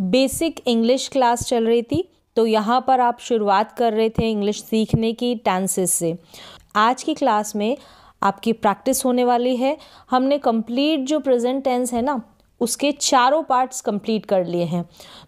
Basic English class चल रही थी, तो यहाँ पर आप शुरुआत कर रहे थे इंग्लिश सीखने की टेंसेस से। आज की क्लास में आपकी प्रैक्टिस होने वाली है। हमने कंप्लीट जो प्रेजेंट टेंस है ना, उसके चारों पार्ट्स कंप्लीट कर लिए हैं।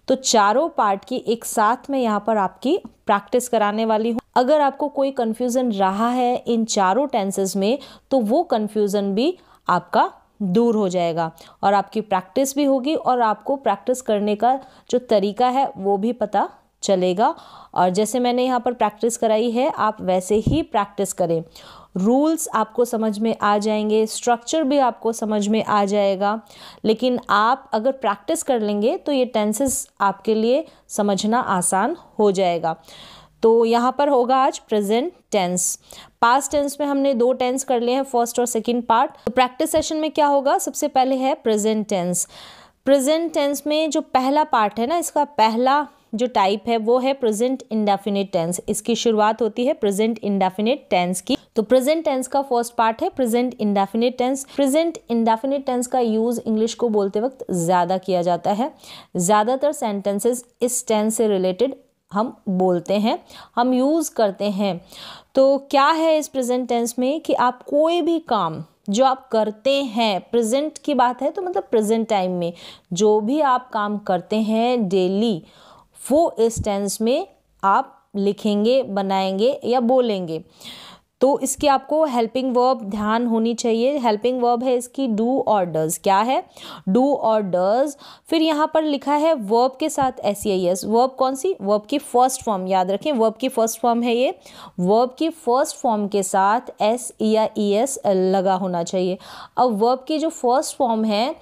तो चारों पार्ट की एक साथ में यहाँ पर आपकी प्रैक्टिस कराने वाली हूँ। अगर आपको कोई कन्फ्यूज़न रहा है इन चारों टेंसेस में, तो वो कन्फ्यूज़न भी आपका दूर हो जाएगा और आपकी प्रैक्टिस भी होगी और आपको प्रैक्टिस करने का जो तरीका है वो भी पता चलेगा। और जैसे मैंने यहाँ पर प्रैक्टिस कराई है, आप वैसे ही प्रैक्टिस करें। रूल्स आपको समझ में आ जाएंगे, स्ट्रक्चर भी आपको समझ में आ जाएगा। लेकिन आप अगर प्रैक्टिस कर लेंगे तो ये टेंसेस आपके लिए समझना आसान हो जाएगा। तो यहाँ पर होगा आज प्रेजेंट टेंस। पास्ट टेंस में हमने 2 टेंस कर लिए हैं, फर्स्ट और सेकंड पार्ट। तो प्रैक्टिस सेशन में क्या होगा, सबसे पहले है प्रेजेंट टेंस। प्रेजेंट टेंस में जो पहला पार्ट है ना, इसका पहला जो टाइप है वो है प्रेजेंट इंडेफिनिट टेंस। इसकी शुरुआत होती है प्रेजेंट इंडेफिनिट टेंस की। तो प्रेजेंट टेंस का फर्स्ट पार्ट है present indefinite tense. Present indefinite tense का यूज इंग्लिश को बोलते वक्त ज़्यादा किया जाता है। ज़्यादातर सेंटेंसेस इस टेंस से रिलेटेड हम बोलते हैं, हम यूज़ करते हैं। तो क्या है इस प्रेजेंट टेंस में कि आप कोई भी काम जो आप करते हैं, प्रेजेंट की बात है तो मतलब प्रेजेंट टाइम में जो भी आप काम करते हैं डेली, वो इस टेंस में आप लिखेंगे, बनाएंगे या बोलेंगे। तो इसकी आपको हेल्पिंग वर्ब ध्यान होनी चाहिए। हेल्पिंग वर्ब है इसकी डू और डज। क्या है? डू और डज। फिर यहाँ पर लिखा है वर्ब के साथ SEIS। वर्ब कौन सी? वर्ब की फर्स्ट फॉर्म, याद रखें वर्ब की फर्स्ट फॉर्म है ये। वर्ब की फर्स्ट फॉर्म के साथ S या ES लगा होना चाहिए। अब वर्ब की जो फर्स्ट फॉर्म है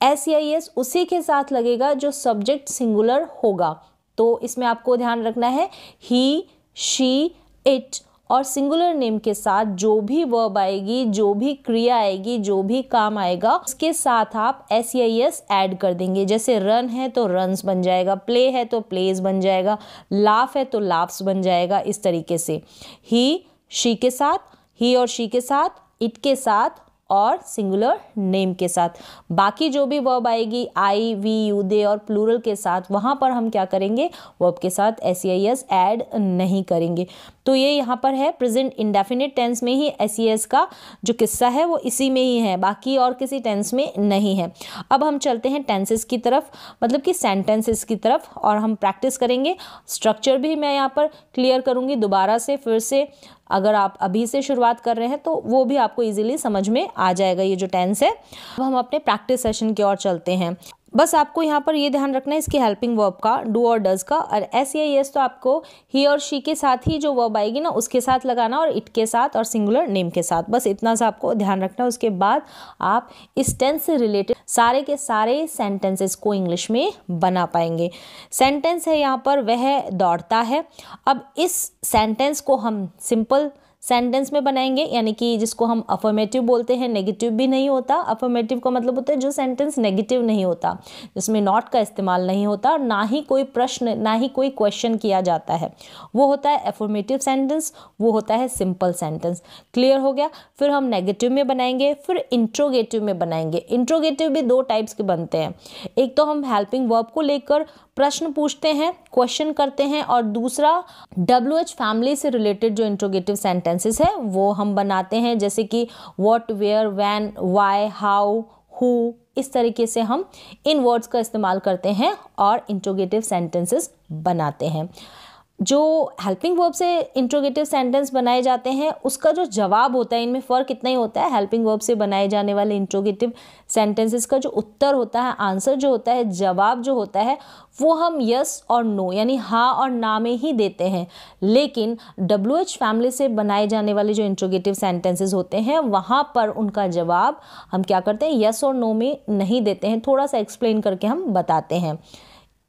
SEIS उसी के साथ लगेगा जो सब्जेक्ट सिंगुलर होगा। तो इसमें आपको ध्यान रखना है ही, शी, इट और सिंगुलर नेम के साथ जो भी वर्ब आएगी, जो भी क्रिया आएगी, जो भी काम आएगा, उसके साथ आप SEIS ऐड कर देंगे। जैसे रन है तो रन्स बन जाएगा, प्ले है तो प्लेज बन जाएगा, लाफ है तो लाफ्स बन जाएगा। इस तरीके से ही, शी के साथ, ही और शी के साथ, इट के साथ और सिंगुलर नेम के साथ। बाकी जो भी वर्ब आएगी आई, वी, यू, दे और प्लूरल के साथ, वहाँ पर हम क्या करेंगे, वर्ब के साथ SEIS ऐड नहीं करेंगे। तो ये यहाँ पर है प्रेजेंट इंडेफिनिट टेंस में ही SEIS का जो किस्सा है वो इसी में ही है, बाकी और किसी टेंस में नहीं है। अब हम चलते हैं टेंसेस की तरफ, मतलब कि सेंटेंसेस की तरफ, और हम प्रैक्टिस करेंगे। स्ट्रक्चर भी मैं यहाँ पर क्लियर करूँगी दोबारा से, फिर से। अगर आप अभी से शुरुआत कर रहे हैं तो वो भी आपको इजीली समझ में आ जाएगा ये जो टेंस है। अब हम अपने प्रैक्टिस सेशन की ओर चलते हैं। बस आपको यहाँ पर ये ध्यान रखना है इसकी हेल्पिंग वर्ब का, डू और डज का, और SEIS तो आपको ही और शी के साथ ही जो वर्ब आएगी ना उसके साथ लगाना, और इट के साथ और सिंगुलर नेम के साथ। बस इतना सा आपको ध्यान रखना है। उसके बाद आप इस टेंस से रिलेटेड सारे के सारे सेंटेंसेस को इंग्लिश में बना पाएंगे। सेंटेंस है यहाँ पर वह दौड़ता है। अब इस सेंटेंस को हम सिंपल सेंटेंस में बनाएंगे, यानी कि जिसको हम अफर्मेटिव बोलते हैं। नेगेटिव भी नहीं होता। अफर्मेटिव का मतलब होता है जो सेंटेंस नेगेटिव नहीं होता, जिसमें नॉट का इस्तेमाल नहीं होता, ना ही कोई प्रश्न, ना ही कोई क्वेश्चन किया जाता है, वो होता है अफर्मेटिव सेंटेंस, वो होता है सिंपल सेंटेंस। क्लियर हो गया? फिर हम नेगेटिव में बनाएंगे, फिर इंट्रोगेटिव में बनाएंगे। इंट्रोगेटिव भी 2 टाइप्स के बनते हैं। एक तो हम हेल्पिंग वर्ब को लेकर प्रश्न पूछते हैं, क्वेश्चन करते हैं, और दूसरा WH फैमिली से रिलेटेड जो इंट्रोगेटिव सेंटेंसेस है वो हम बनाते हैं, जैसे कि what, where, when, why, how, who. इस तरीके से हम इन वर्ड्स का इस्तेमाल करते हैं और इंट्रोगेटिव सेंटेंसेस बनाते हैं। जो हेल्पिंग वर्ब से इंट्रोगेटिव सेंटेंस बनाए जाते हैं उसका जो जवाब होता है, इनमें फ़र्क इतना ही होता है। हेल्पिंग वर्ब से बनाए जाने वाले इंट्रोगेटिव सेंटेंसेस का जो उत्तर होता है, आंसर जो होता है, जवाब जो होता है, वो हम यस और नो यानी हाँ और ना में ही देते हैं। लेकिन WH फैमिली से बनाए जाने वाले जो इंट्रोगेटिव सेंटेंसेस होते हैं वहाँ पर उनका जवाब हम क्या करते हैं, यस और नो में नहीं देते हैं। थोड़ा सा एक्सप्लेन करके हम बताते हैं।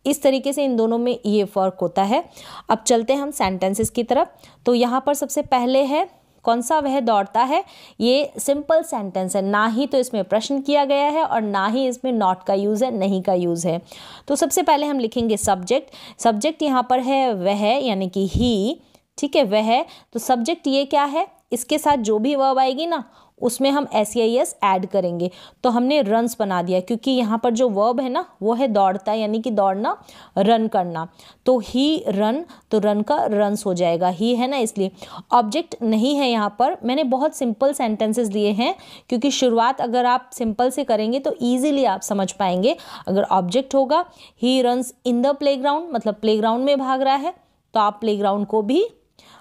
इस तरीके से इन दोनों में ये फ़र्क होता है। अब चलते हैं हम सेंटेंसेस की तरफ। तो यहाँ पर सबसे पहले है कौन सा, वह दौड़ता है। ये सिंपल सेंटेंस है, ना ही तो इसमें प्रश्न किया गया है और ना ही इसमें नॉट का यूज़ है, नहीं का यूज़ है। तो सबसे पहले हम लिखेंगे सब्जेक्ट। सब्जेक्ट यहाँ पर है वह, यानी कि ही। ठीक है, वह। तो सब्जेक्ट ये क्या है, इसके साथ जो भी वर्ब आएगी ना उसमें हम SEIS ऐड करेंगे। तो हमने रन्स बना दिया, क्योंकि यहाँ पर जो वर्ब है ना वो है दौड़ता, यानी कि दौड़ना, रन करना। तो ही रन, तो रन का रन्स हो जाएगा, ही है ना इसलिए। ऑब्जेक्ट नहीं है यहाँ पर, मैंने बहुत सिंपल सेंटेंसेस लिए हैं, क्योंकि शुरुआत अगर आप सिंपल से करेंगे तो ईजिली आप समझ पाएंगे। अगर ऑब्जेक्ट होगा, he runs in the playground, मतलब प्लेग्राउंड में भाग रहा है, तो आप प्लेग्राउंड को भी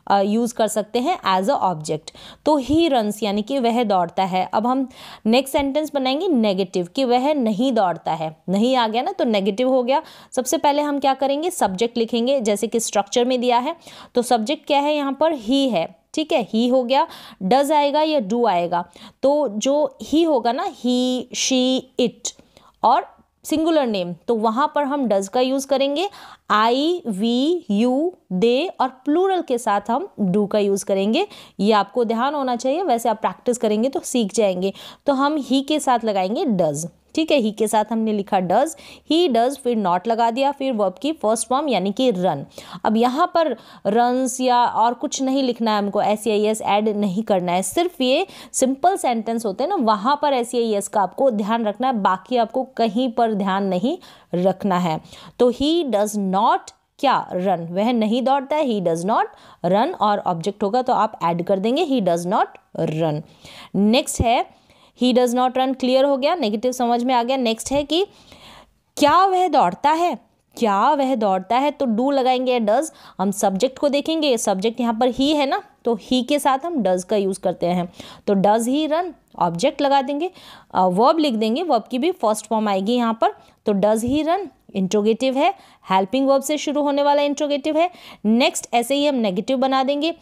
यूज़ कर सकते हैं एज अ ऑब्जेक्ट। तो ही रन्स यानी कि वह दौड़ता है। अब हम नेक्स्ट सेंटेंस बनाएंगे नेगेटिव, कि वह नहीं दौड़ता है। नहीं आ गया ना, तो नेगेटिव हो गया। सबसे पहले हम क्या करेंगे, सब्जेक्ट लिखेंगे, जैसे कि स्ट्रक्चर में दिया है। तो सब्जेक्ट क्या है यहाँ पर, ही है, ठीक है, ही हो गया। डज आएगा या डू आएगा, तो जो ही होगा ना, ही, शी, इट, और सिंगुलर नेम, तो वहाँ पर हम डज का यूज़ करेंगे। आई, वी, यू, दे, और प्लूरल के साथ हम डू का यूज़ करेंगे। ये आपको ध्यान होना चाहिए, वैसे आप प्रैक्टिस करेंगे तो सीख जाएंगे। तो हम ही के साथ लगाएंगे डज, ठीक है, ही के साथ हमने लिखा डज, ही डज, फिर नॉट लगा दिया, फिर वर्ब की फर्स्ट फॉर्म यानी कि रन। अब यहाँ पर रन्स या और कुछ नहीं लिखना है हमको, SEIS ऐड नहीं करना है, सिर्फ ये सिंपल सेंटेंस होते हैं ना, वहाँ पर SEIS का आपको ध्यान रखना है, बाकी आपको कहीं पर ध्यान नहीं रखना है। तो ही डज नॉट क्या, रन, वह नहीं दौड़ता है, ही डज नॉट रन, और ऑब्जेक्ट होगा तो आप ऐड कर देंगे, he does not run. Next है he does not run, clear हो गया, नेगेटिव समझ में आ गया। नेक्स्ट है कि क्या वह दौड़ता है, क्या वह दौड़ता है, तो डू लगाएंगे, डज। हम सब्जेक्ट को देखेंगे, सब्जेक्ट यहाँ पर ही है ना, तो ही के साथ हम डज का यूज़ करते हैं। तो डज ही रन, ऑब्जेक्ट लगा देंगे, वर्ब लिख देंगे, वर्ब की भी फर्स्ट फॉर्म आएगी यहाँ पर। तो डज ही रन इंट्रोगेटिव है, हेल्पिंग वर्ब से शुरू होने वाला इंट्रोगेटिव है। नेक्स्ट ऐसे ही हम नेगेटिव बना देंगे,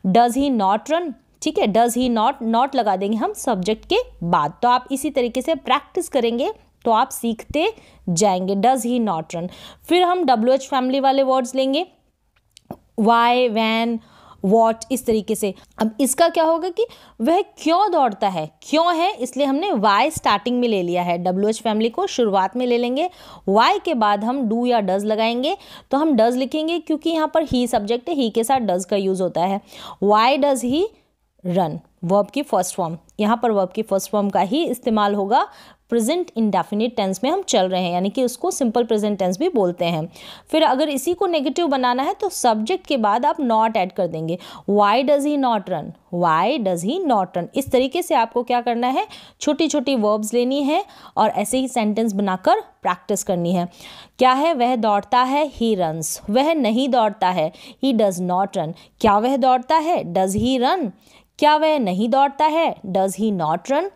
डज ही नॉट रन, ठीक है, डज ही नॉट, नॉट लगा देंगे हम सब्जेक्ट के बाद। तो आप इसी तरीके से प्रैक्टिस करेंगे तो आप सीखते जाएंगे। Does he not run. फिर हम WH फैमिली वाले वर्ड्स लेंगे, वाई, वैन, वॉट, इस तरीके से। अब इसका क्या होगा कि वह क्यों दौड़ता है, क्यों है, इसलिए हमने वाई स्टार्टिंग में ले लिया है। WH फैमिली को शुरुआत में ले लेंगे, वाई के बाद हम डू या डज लगाएंगे। तो हम डज लिखेंगे क्योंकि यहाँ पर ही सब्जेक्ट है, ही के साथ डज का यूज होता है। Why does he run, verb की फर्स्ट फॉर्म, यहाँ पर वर्ब की फर्स्ट फॉर्म का ही इस्तेमाल होगा। प्रेजेंट इंडेफिनिट टेंस में हम चल रहे हैं, यानी कि उसको सिंपल प्रेजेंट टेंस भी बोलते हैं। फिर अगर इसी को नेगेटिव बनाना है तो सब्जेक्ट के बाद आप नॉट ऐड कर देंगे, why does he not run, why does he not run. इस तरीके से आपको क्या करना है, छोटी छोटी वर्ब्स लेनी है और ऐसे ही सेंटेंस बनाकर प्रैक्टिस करनी है। क्या है, वह दौड़ता है, ही रन्स, वह नहीं दौड़ता है, ही डज नॉट रन। क्या वह दौड़ता है, डज ही रन। क्या वह नहीं दौड़ता है, डज ही नॉट रन।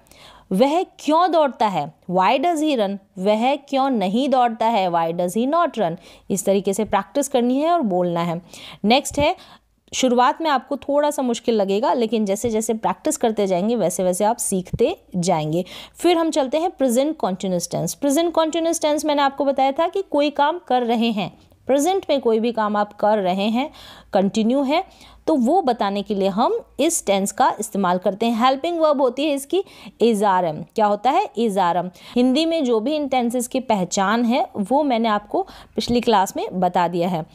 वह क्यों दौड़ता है, वाई डज ही रन, वह क्यों नहीं दौड़ता है, why does he not run. इस तरीके से प्रैक्टिस करनी है और बोलना है। नेक्स्ट है, शुरुआत में आपको थोड़ा सा मुश्किल लगेगा, लेकिन जैसे जैसे प्रैक्टिस करते जाएंगे वैसे वैसे आप सीखते जाएंगे। फिर हम चलते हैं present continuous tense. Present continuous tense मैंने आपको बताया था कि कोई काम कर रहे हैं, प्रेजेंट में कोई भी काम आप कर रहे हैं, कंटिन्यू है, तो वो बताने के लिए हम इस टेंस का इस्तेमाल करते हैं। हेल्पिंग वर्ब होती है इसकी इज आर एम। क्या होता है, इज आर एम। हिंदी में जो भी इन टेंसेस की पहचान है वो मैंने आपको पिछली क्लास में बता दिया है।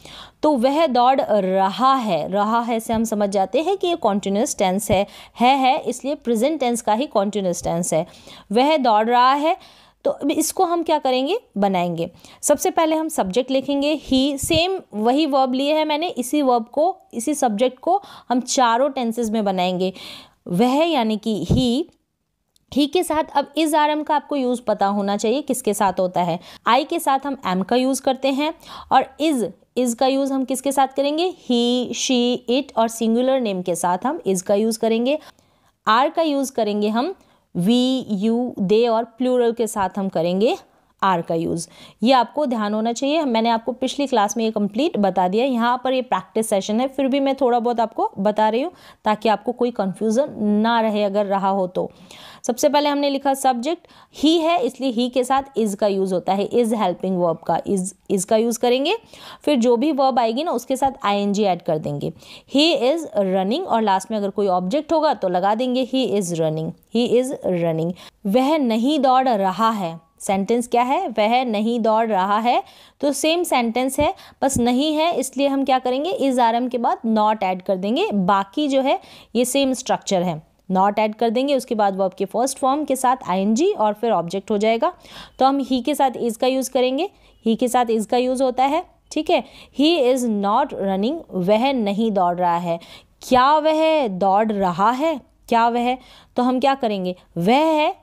तो वह दौड़ रहा है से हम समझ जाते हैं कि ये कॉन्टिन्यूअस टेंस है, इसलिए प्रेजेंट टेंस का ही कॉन्टिन्यूअस टेंस है। वह दौड़ रहा है, तो इसको हम क्या करेंगे, बनाएंगे। सबसे पहले हम सब्जेक्ट लिखेंगे, ही, सेम वही वर्ब लिए है मैंने, इसी वर्ब को, इसी सब्जेक्ट को हम चारों टेंसेस में बनाएंगे। वह यानी कि ही के साथ अब इज आर एम का आपको यूज़ पता होना चाहिए किसके साथ होता है। आई के साथ हम एम का यूज़ करते हैं, और इज का यूज़ हम किसके साथ करेंगे, ही, शी, इट, और सिंगुलर नेम के साथ हम इज का यूज़ करेंगे। आर का यूज़ करेंगे हम वी, यू, दे, और प्लूरल के साथ हम करेंगे आर का यूज़। ये आपको ध्यान होना चाहिए। मैंने आपको पिछली क्लास में ये कंप्लीट बता दिया। यहाँ पर ये प्रैक्टिस सेशन है, फिर भी मैं थोड़ा बहुत आपको बता रही हूँ ताकि आपको कोई कंफ्यूजन ना रहे, अगर रहा हो तो। सबसे पहले हमने लिखा सब्जेक्ट ही है, इसलिए ही के साथ इज का यूज़ होता है, इज हेल्पिंग वर्ब का इज का यूज़ करेंगे। फिर जो भी वर्ब आएगी ना उसके साथ ING ऐड कर देंगे। ही इज़ रनिंग, और लास्ट में अगर कोई ऑब्जेक्ट होगा तो लगा देंगे he is running, he is running. वह नहीं दौड़ रहा है, सेंटेंस क्या है, वह नहीं दौड़ रहा है, तो सेम सेंटेंस है, बस नहीं है इसलिए हम क्या करेंगे, इज आर एम के बाद नॉट ऐड कर देंगे। बाकी जो है ये सेम स्ट्रक्चर है, नॉट ऐड कर देंगे, उसके बाद वर्ब के फर्स्ट फॉर्म के साथ आईएनजी और फिर ऑब्जेक्ट हो जाएगा। तो हम ही के साथ इज का यूज़ करेंगे, ही के साथ इज का यूज़ होता है, ठीक है। ही इज़ नॉट रनिंग, वह नहीं दौड़ रहा है। क्या वह दौड़ रहा है, क्या वह, तो हम क्या करेंगे, वह है,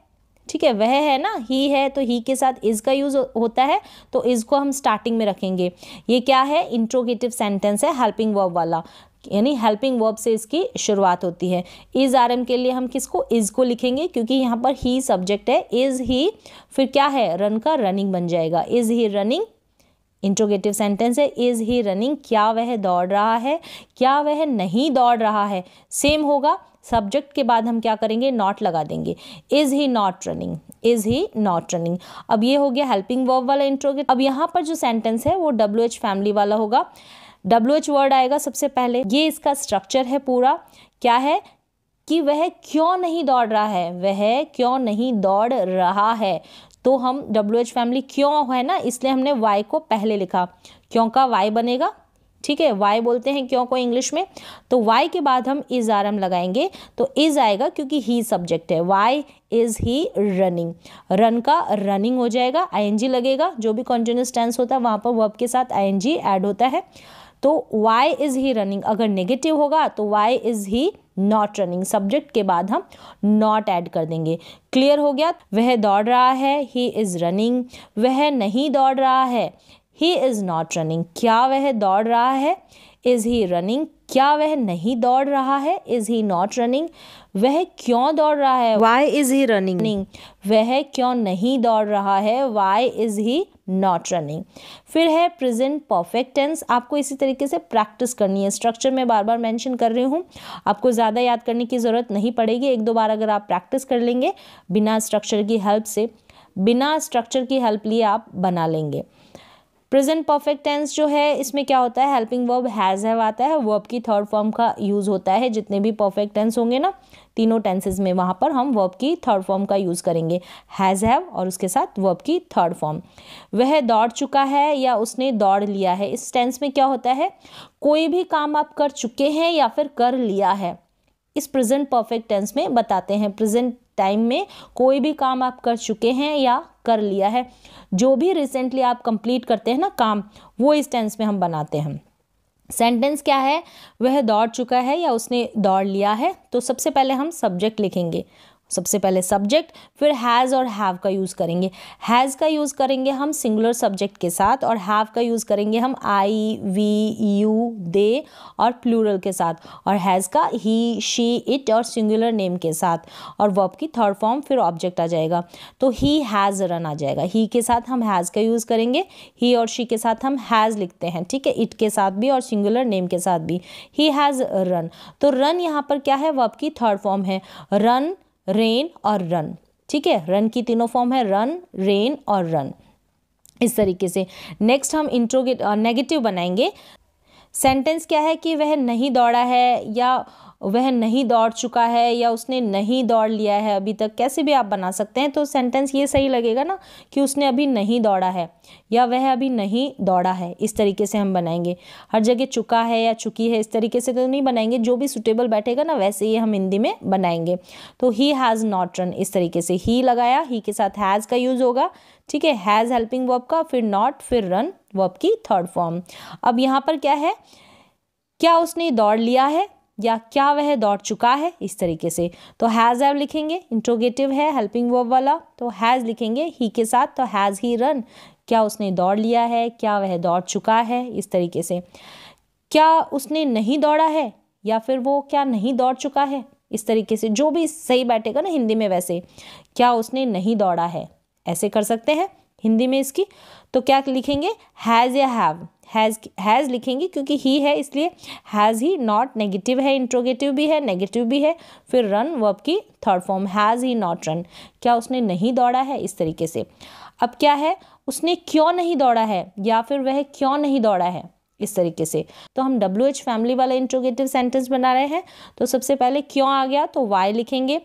ठीक है, वह है ना, ही है, तो ही के साथ इज का यूज होता है, तो इज को हम स्टार्टिंग में रखेंगे। ये क्या है, इंट्रोगेटिव सेंटेंस है, हेल्पिंग वर्ब वाला, यानी हेल्पिंग वर्ब से इसकी शुरुआत होती है। इज आर एम के लिए हम किसको, इज को लिखेंगे, क्योंकि यहाँ पर ही सब्जेक्ट है, इज ही, फिर क्या है, रन का रनिंग बन जाएगा, is he running, interrogative sentence है, इज ही रनिंग, क्या वह दौड़ रहा है, क्या वह नहीं दौड़ रहा है, सेम होगा। सब्जेक्ट के बाद हम क्या करेंगे, नॉट लगा देंगे, is he not running, is he not running. अब ये हो गया हेल्पिंग वर्ब वाला इंट्रोगेटिव। अब यहाँ पर जो सेंटेंस है वो WH फैमिली वाला होगा, WH वर्ड आएगा सबसे पहले। ये इसका स्ट्रक्चर है पूरा, क्या है कि वह क्यों नहीं दौड़ रहा है, वह क्यों नहीं दौड़ रहा है। तो हम WH फैमिली क्यों है ना, इसलिए हमने वाई को पहले लिखा, क्यों का वाई बनेगा, ठीक है, वाई बोलते हैं क्यों को इंग्लिश में। तो वाई के बाद हम इज आर एम लगाएंगे, तो इज आएगा क्योंकि ही सब्जेक्ट है, why is he running, run का रनिंग हो जाएगा, आईएनजी लगेगा, जो भी कॉन्टिन्यूअस टेंस होता है वहाँ पर वर्ब के साथ आईएनजी ऐड होता है। तो वाई इज ही रनिंग, अगर नेगेटिव होगा तो why is he not running, subject के बाद हम नॉट ऐड कर देंगे। क्लियर हो गया, वह दौड़ रहा है, ही इज रनिंग, वह नहीं दौड़ रहा है, ही इज नॉट रनिंग, क्या वह दौड़ रहा है, इज ही रनिंग, क्या वह नहीं दौड़ रहा है, इज ही नॉट रनिंग, वह क्यों दौड़ रहा है, वाई इज ही रनिंग, वह क्यों नहीं दौड़ रहा है, why is he not running. फिर है प्रेजेंट परफेक्ट टेंस, आपको इसी तरीके से प्रैक्टिस करनी है, स्ट्रक्चर में बार बार मेंशन कर रही हूँ, आपको ज़्यादा याद करने की ज़रूरत नहीं पड़ेगी, एक दो बार अगर आप प्रैक्टिस कर लेंगे बिना स्ट्रक्चर की हेल्प से, बिना स्ट्रक्चर की हेल्प लिए आप बना लेंगे। प्रेजेंट परफेक्ट टेंस जो है इसमें क्या होता है, हेल्पिंग वर्ब हैज़ हैव आता है, वर्ब की थर्ड फॉर्म का यूज़ होता है, जितने भी परफेक्ट टेंस होंगे ना तीनों टेंसेज में, वहाँ पर हम वर्ब की थर्ड फॉर्म का यूज़ करेंगे, हैज़ हैव और उसके साथ वर्ब की थर्ड फॉर्म। वह दौड़ चुका है या उसने दौड़ लिया है, इस टेंस में क्या होता है, कोई भी काम आप कर चुके हैं या फिर कर लिया है, इस प्रेजेंट परफेक्ट टेंस में बताते हैं। प्रेजेंट टाइम में कोई भी काम आप कर चुके हैं या कर लिया है, जो भी रिसेंटली आप कंप्लीट करते हैं ना काम, वो इस टेंस में हम बनाते हैं। सेंटेंस क्या है, वह दौड़ चुका है या उसने दौड़ लिया है, तो सबसे पहले हम सब्जेक्ट लिखेंगे, सबसे पहले सब्जेक्ट, फिर हैज़ और हैव का यूज़ करेंगे। हैज़ का यूज़ करेंगे हम सिंगुलर सब्जेक्ट के साथ, और हैव का यूज़ करेंगे हम आई, वी, यू, दे और प्लूरल के साथ, और हैज़ का ही, शी, इट और सिंगुलर नेम के साथ, और वर्ब की थर्ड फॉर्म फिर ऑब्जेक्ट आ जाएगा, तो ही हैज़ रन आ जाएगा। ही के साथ हम हैज़ का यूज़ करेंगे, ही और शी के साथ हम हैज़ लिखते हैं, ठीक है, इट के साथ भी और सिंगुलर नेम के साथ भी, ही हैज़ रन। तो रन यहाँ पर क्या है, वर्ब की थर्ड फॉर्म है, रन, रेन और रन, ठीक है, रन की तीनों फॉर्म है, रन, रेन और रन, इस तरीके से। नेक्स्ट हम नेगेटिव बनाएंगे। सेंटेंस क्या है कि वह नहीं दौड़ा है या वह नहीं दौड़ चुका है या उसने नहीं दौड़ लिया है अभी तक, कैसे भी आप बना सकते हैं, तो सेंटेंस ये सही लगेगा ना कि उसने अभी नहीं दौड़ा है या वह अभी नहीं दौड़ा है, इस तरीके से हम बनाएंगे। हर जगह चुका है या चुकी है इस तरीके से तो नहीं बनाएंगे, जो भी सुटेबल बैठेगा ना वैसे ही हम हिंदी में बनाएंगे। तो ही हैज़ नॉट रन, इस तरीके से ही लगाया, ही के साथ हैज़ का यूज़ होगा, ठीक है, हैज़ हेल्पिंग वर्ब का, फिर नॉट, फिर रन वर्ब की थर्ड फॉर्म। अब यहाँ पर क्या है, क्या उसने दौड़ लिया है या क्या वह दौड़ चुका है, इस तरीके से। तो हैज़ हैव लिखेंगे, इंट्रोगेटिव है हेल्पिंग वर्ब वाला, तो हैज़ लिखेंगे ही के साथ, तो हैज़ ही रन, क्या उसने दौड़ लिया है, क्या वह दौड़ चुका है, इस तरीके से। क्या उसने नहीं दौड़ा है या फिर वो क्या नहीं दौड़ चुका है, इस तरीके से, जो भी सही बैठेगा ना हिंदी में वैसे, क्या उसने नहीं दौड़ा है, ऐसे कर सकते हैं हिंदी में इसकी। तो क्या लिखेंगे, हैज़ या हैव, हैज़ लिखेंगे क्योंकि ही है इसलिए हैज़ ही, नॉट नेगेटिव है, इंट्रोगेटिव भी है, नेगेटिव भी है, फिर रन वर्ब की third form, has he not run, क्या उसने नहीं दौड़ा है, इस तरीके से। अब क्या है, उसने क्यों नहीं दौड़ा है या फिर वह क्यों नहीं दौड़ा है, इस तरीके से। तो हम WH फैमिली वाला इंट्रोगेटिव सेंटेंस बना रहे हैं, तो सबसे पहले क्यों आ गया तो वाई लिखेंगे,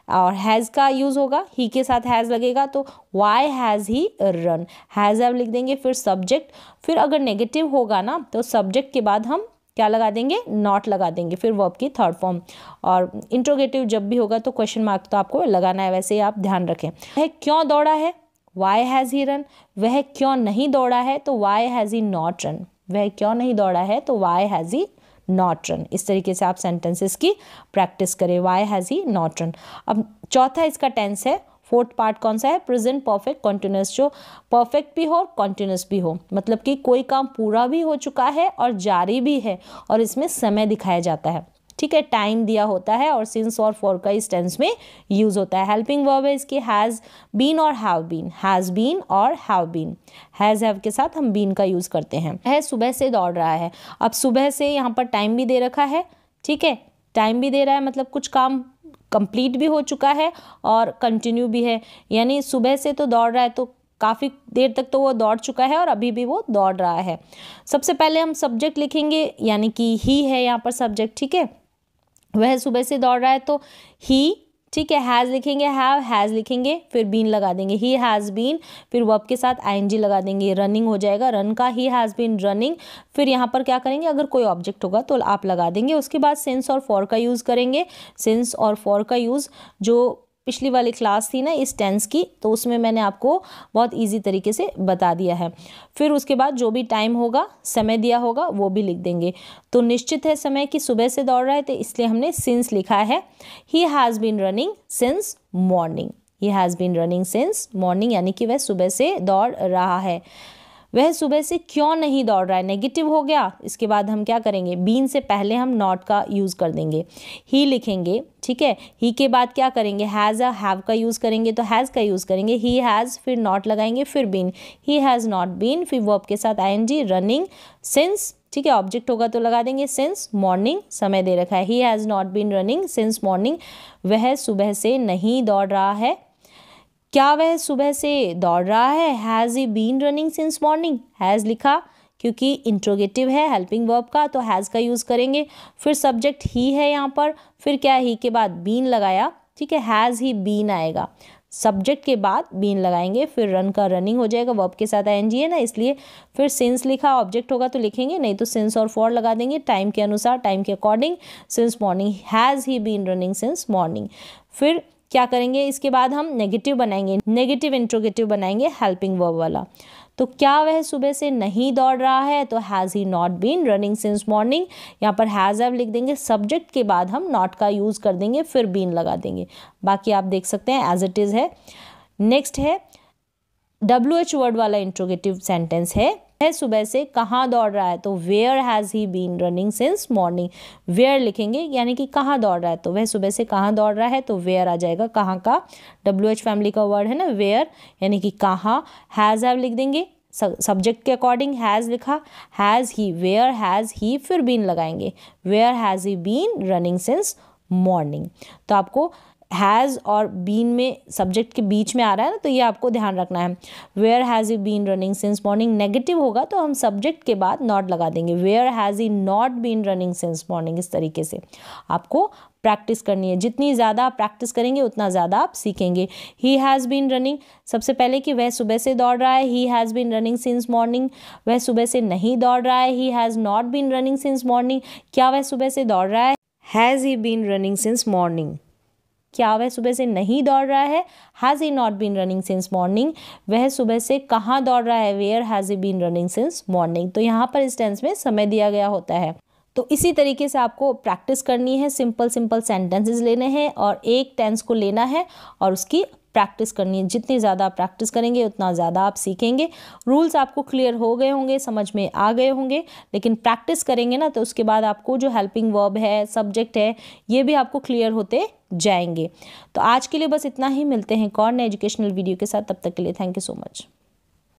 और हैज़ का यूज़ होगा, ही के साथ हैज़ लगेगा, तो why has he run, has have लिख देंगे, फिर सब्जेक्ट, फिर अगर नेगेटिव होगा ना तो सब्जेक्ट के बाद हम क्या लगा देंगे, नॉट लगा देंगे, फिर वर्ब की थर्ड फॉर्म। और इंट्रोगेटिव जब भी होगा तो क्वेश्चन मार्क तो आपको लगाना है, वैसे ही आप ध्यान रखें। वह क्यों दौड़ा है, वाई हैज़ ही रन। वह क्यों नहीं दौड़ा है, तो why has he not run. वह क्यों नहीं दौड़ा है, तो why has he not run. इस तरीके से आप सेंटेंसेस की प्रैक्टिस करें, why has he not run. अब चौथा इसका टेंस है, फोर्थ पार्ट कौन सा है, प्रेजेंट परफेक्ट कॉन्टिन्यूस, जो परफेक्ट भी हो और कॉन्टिन्यूस भी हो, मतलब कि कोई काम पूरा भी हो चुका है और जारी भी है और इसमें समय दिखाया जाता है, ठीक है, टाइम दिया होता है, और सिंस और फॉर का इस टेंस में यूज होता है। हेल्पिंग वर्ब है इसकी हैज़ बीन और हैव बीन, हैज़ बीन और हैव बीन। हैज़ हैव के साथ हम बीन का यूज करते हैं। है सुबह से दौड़ रहा है, अब सुबह से यहाँ पर टाइम भी दे रखा है, ठीक है, टाइम भी दे रहा है, मतलब कुछ काम कंप्लीट भी हो चुका है और कंटिन्यू भी है, यानी सुबह से तो दौड़ रहा है तो काफ़ी देर तक तो वो दौड़ चुका है और अभी भी वो दौड़ रहा है। सबसे पहले हम सब्जेक्ट लिखेंगे, यानी कि ही है यहाँ पर सब्जेक्ट, ठीक है, वह सुबह से दौड़ रहा है तो ही, ठीक है, हैज़ लिखेंगे, हैव, हैज़ लिखेंगे, फिर बीन लगा देंगे, ही हैज़ बीन, फिर वर्ब के साथ आईएनजी लगा देंगे, रनिंग हो जाएगा, रन का ही हैज़ बीन रनिंग। फिर यहाँ पर क्या करेंगे, अगर कोई ऑब्जेक्ट होगा तो आप लगा देंगे। उसके बाद सिंस और फॉर का यूज़ करेंगे। सिंस और फॉर का यूज़ जो पिछली वाली क्लास थी ना इस टेंस की, तो उसमें मैंने आपको बहुत इजी तरीके से बता दिया है। फिर उसके बाद जो भी टाइम होगा, समय दिया होगा, वो भी लिख देंगे। तो निश्चित है समय कि सुबह से दौड़ रहा है, तो इसलिए हमने सिंस लिखा है। He has been running since morning, he has been running since morning, यानी कि वह सुबह से दौड़ रहा है। वह सुबह से क्यों नहीं दौड़ रहा है, नेगेटिव हो गया। इसके बाद हम क्या करेंगे, बीन से पहले हम नॉट का यूज़ कर देंगे, ही लिखेंगे, ठीक है, ही के बाद क्या करेंगे, हैज़ या हैव का यूज़ करेंगे, तो हैज़ का यूज़ करेंगे, ही हैज़, फिर नॉट लगाएंगे, फिर been, he has not been, फिर वर्ब के साथ आईएनजी, रनिंग, सिंस, ठीक है, ऑब्जेक्ट होगा तो लगा देंगे सिंस मॉर्निंग, समय दे रखा है, he has not been running since morning. वह सुबह से नहीं दौड़ रहा है, क्या वह सुबह से दौड़ रहा है, has he been running since morning, has लिखा क्योंकि इंट्रोगेटिव है हेल्पिंग वर्ब का, तो हैज़ का यूज़ करेंगे। फिर सब्जेक्ट ही है यहाँ पर, फिर क्या, ही के बाद बीन लगाया, ठीक है, हैज़ ही बीन आएगा, सब्जेक्ट के बाद बीन लगाएंगे, फिर रन का रनिंग हो जाएगा, वर्ब के साथ आईएनजी है ना इसलिए, फिर सिंस लिखा, ऑब्जेक्ट होगा तो लिखेंगे, नहीं तो सिंस और फॉर लगा देंगे, टाइम के अनुसार, टाइम के according, since morning, has he been running since morning. फिर क्या करेंगे, इसके बाद हम नेगेटिव बनाएंगे, नेगेटिव इंट्रोगेटिव बनाएंगे हेल्पिंग वर्ब वाला। तो क्या वह सुबह से नहीं दौड़ रहा है, तो has he not been running since morning, यहाँ पर हैज़ हैव लिख देंगे, सब्जेक्ट के बाद हम नॉट का यूज़ कर देंगे, फिर बीन लगा देंगे। बाकी आप देख सकते हैं एज इट इज़ है। नेक्स्ट है WH वर्ड वाला इंट्रोगेटिव सेंटेंस है, वह सुबह से कहाँ दौड़ रहा है, तो where has he been running since morning, where लिखेंगे, यानी कि कहाँ दौड़ रहा है, तो वह सुबह से कहाँ दौड़ रहा है, तो वेयर आ जाएगा, कहाँ का, WH फैमिली का वर्ड है ना वेयर, यानी कि कहाँ। हैज़ हैव लिख देंगे, सब्जेक्ट के अकॉर्डिंग हैज़ लिखा, has he, where has he, फिर बीन लगाएंगे, where has he been running since morning. तो आपको हैज़ और बीन में सब्जेक्ट के बीच में आ रहा है ना, तो ये आपको ध्यान रखना है। Where has he been running since morning, negative होगा तो हम सब्जेक्ट के बाद नॉट लगा देंगे, where has he not been running since morning. इस तरीके से आपको प्रैक्टिस करनी है, जितनी ज़्यादा आप प्रैक्टिस करेंगे उतना ज़्यादा आप सीखेंगे। ही हैज़ बीन रनिंग, सबसे पहले कि वह सुबह से दौड़ रहा है, he has been running since morning. वह सुबह से नहीं दौड़ रहा है, he has not been running since morning. क्या वह सुबह से दौड़ रहा है, has he been running since morning. क्या वह सुबह से नहीं दौड़ रहा है, has he not been running since morning. वह सुबह से कहाँ दौड़ रहा है, where has he been running since morning. तो यहाँ पर इस टेंस में समय दिया गया होता है। तो इसी तरीके से आपको प्रैक्टिस करनी है, सिंपल सिंपल सेंटेंसेस लेने हैं और एक टेंस को लेना है और उसकी प्रैक्टिस करनी है। जितनी ज़्यादा आप प्रैक्टिस करेंगे उतना ज़्यादा आप सीखेंगे। रूल्स आपको क्लियर हो गए होंगे, समझ में आ गए होंगे, लेकिन प्रैक्टिस करेंगे ना तो उसके बाद आपको जो हेल्पिंग वर्ब है, सब्जेक्ट है, ये भी आपको क्लियर होते जाएंगे। तो आज के लिए बस इतना ही, मिलते हैं एक और नए एजुकेशनल वीडियो के साथ, तब तक के लिए थैंक यू सो मच।